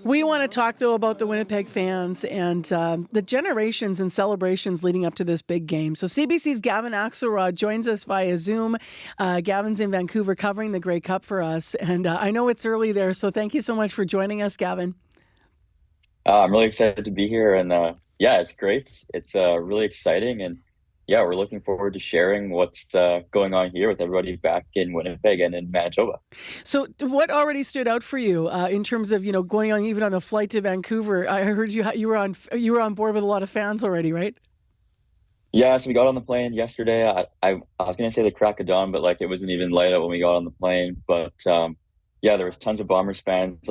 We want to talk, though, about the Winnipeg fans and the generations and celebrations leading up to this big game. So CBC's Gavin Axelrod joins us via Zoom. Gavin's in Vancouver covering the Grey Cup for us. And I know it's early there, so thank you so much for joining us, Gavin. I'm really excited to be here, and yeah, it's great. It's really exciting, and yeah, we're looking forward to sharing what's going on here with everybody back in Winnipeg and in Manitoba. So what already stood out for you in terms of, going on even on a flight to Vancouver? I heard you were on board with a lot of fans already, right? Yeah, so we got on the plane yesterday. I was gonna say the crack of dawn, but like it wasn't even light out when we got on the plane. But yeah, there was tons of Bombers fans,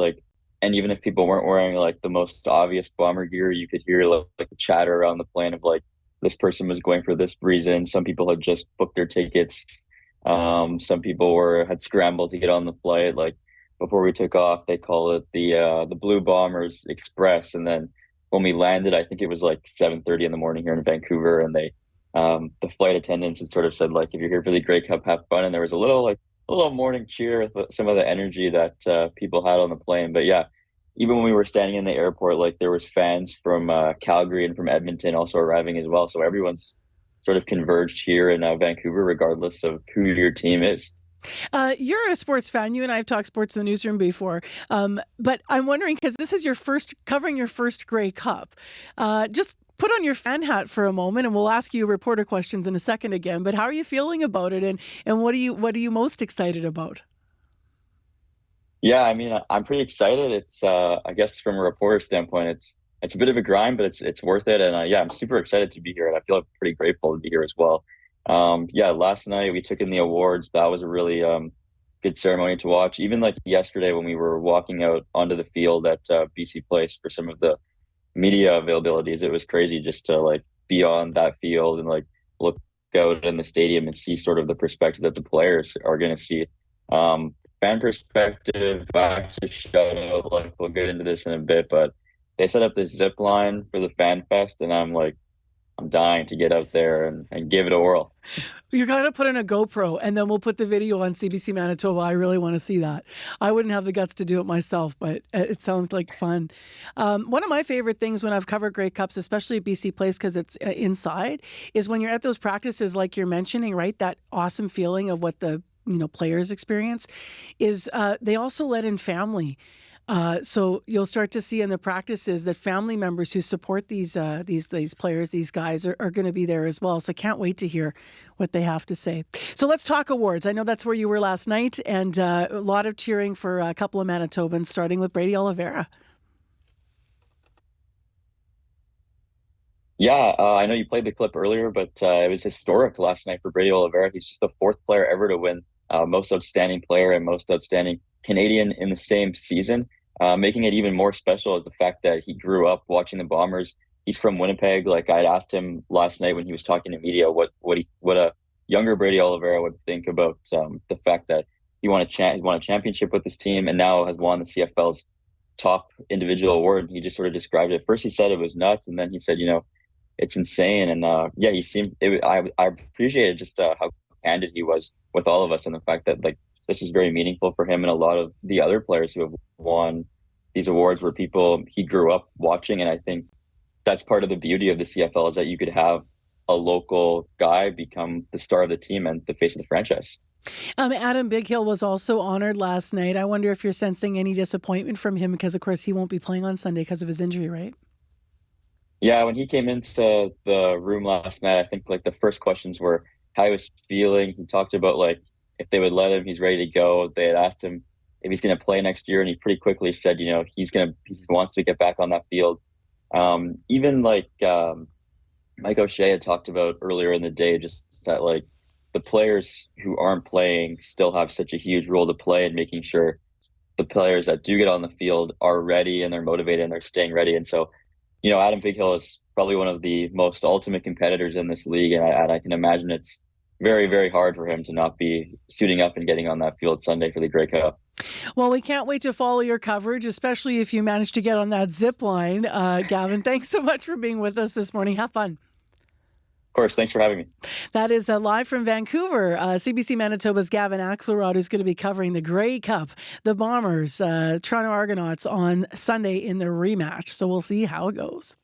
and even if people weren't wearing like the most obvious Bomber gear, you could hear like the chatter around the plane of like this person was going for this reason. Some people had just booked their tickets. Some people had scrambled to get on the flight. Like before we took off, they call it the Blue Bombers Express, and then when we landed, I think it was like 7:30 in the morning here in Vancouver, and the flight attendants had sort of said like, if you're here for the Grey Cup, have fun. And there was a little morning cheer with some of the energy that people had on the plane. But yeah, even when we were standing in the airport, like there was fans from Calgary and from Edmonton also arriving as well. So everyone's sort of converged here in Vancouver, regardless of who your team is. You're a sports fan. You and I have talked sports in the newsroom before. But I'm wondering, because this is covering your first Grey Cup, just put on your fan hat for a moment and we'll ask you reporter questions in a second again. But how are you feeling about it? And what are you most excited about? Yeah, I mean, I'm pretty excited. It's I guess from a reporter standpoint, it's a bit of a grind, but it's worth it. And yeah, I'm super excited to be here, and I feel pretty grateful to be here as well. Yeah, last night we took in the awards. That was a really good ceremony to watch. Even like yesterday when we were walking out onto the field at BC Place for some of the media availabilities, it was crazy just to like be on that field and like look out in the stadium and see sort of the perspective that the players are going to see. Fan perspective, actually shout out, like we'll get into this in a bit, but they set up this zip line for the fan fest, and I'm dying to get out there and give it a whirl. You're going to put in a GoPro and then we'll put the video on CBC Manitoba. I really want to see that. I wouldn't have the guts to do it myself, but it sounds like fun. One of my favorite things when I've covered Grey Cups, especially at BC Place because it's inside, is when you're at those practices like you're mentioning, right? That awesome feeling of what the players experience is they also let in family. So you'll start to see in the practices that family members who support these players, these guys are going to be there as well. So I can't wait to hear what they have to say. So let's talk awards. I know that's where you were last night, and a lot of cheering for a couple of Manitobans, starting with Brady Oliveira. Yeah, I know you played the clip earlier, but it was historic last night for Brady Oliveira. He's just the fourth player ever to win most outstanding player and most outstanding Canadian in the same season. Making it even more special is the fact that he grew up watching the Bombers. He's from Winnipeg. Like I'd asked him last night when he was talking to media, what a younger Brady Oliveira would think about the fact that he won a championship with his team and now has won the CFL's top individual award. He just sort of described it. First, he said it was nuts, and then he said, it's insane. And yeah, he seemed. I appreciated just how candid he was with all of us, and the fact that like this is very meaningful for him and a lot of the other players who have won these awards were people he grew up watching. And I think that's part of the beauty of the CFL is that you could have a local guy become the star of the team and the face of the franchise. Adam Bighill was also honored last night. I wonder if you're sensing any disappointment from him because, of course, he won't be playing on Sunday because of his injury, right? Yeah, when he came into the room last night, I think like the first questions were how he was feeling. He talked about like if they would let him, he's ready to go. They had asked him if he's going to play next year, and he pretty quickly said, he wants to get back on that field. Even like Mike O'Shea had talked about earlier in the day, just that like the players who aren't playing still have such a huge role to play in making sure the players that do get on the field are ready and they're motivated and they're staying ready. And so, Adam Bighill is probably one of the most ultimate competitors in this league, and I can imagine it's very, very hard for him to not be suiting up and getting on that field Sunday for the Grey Cup. Well, we can't wait to follow your coverage, especially if you manage to get on that zip line. Gavin, thanks so much for being with us this morning. Have fun. Of course. Thanks for having me. That is live from Vancouver. CBC Manitoba's Gavin Axelrod, who's going to be covering the Grey Cup, the Bombers, Toronto Argonauts on Sunday in the rematch. So we'll see how it goes.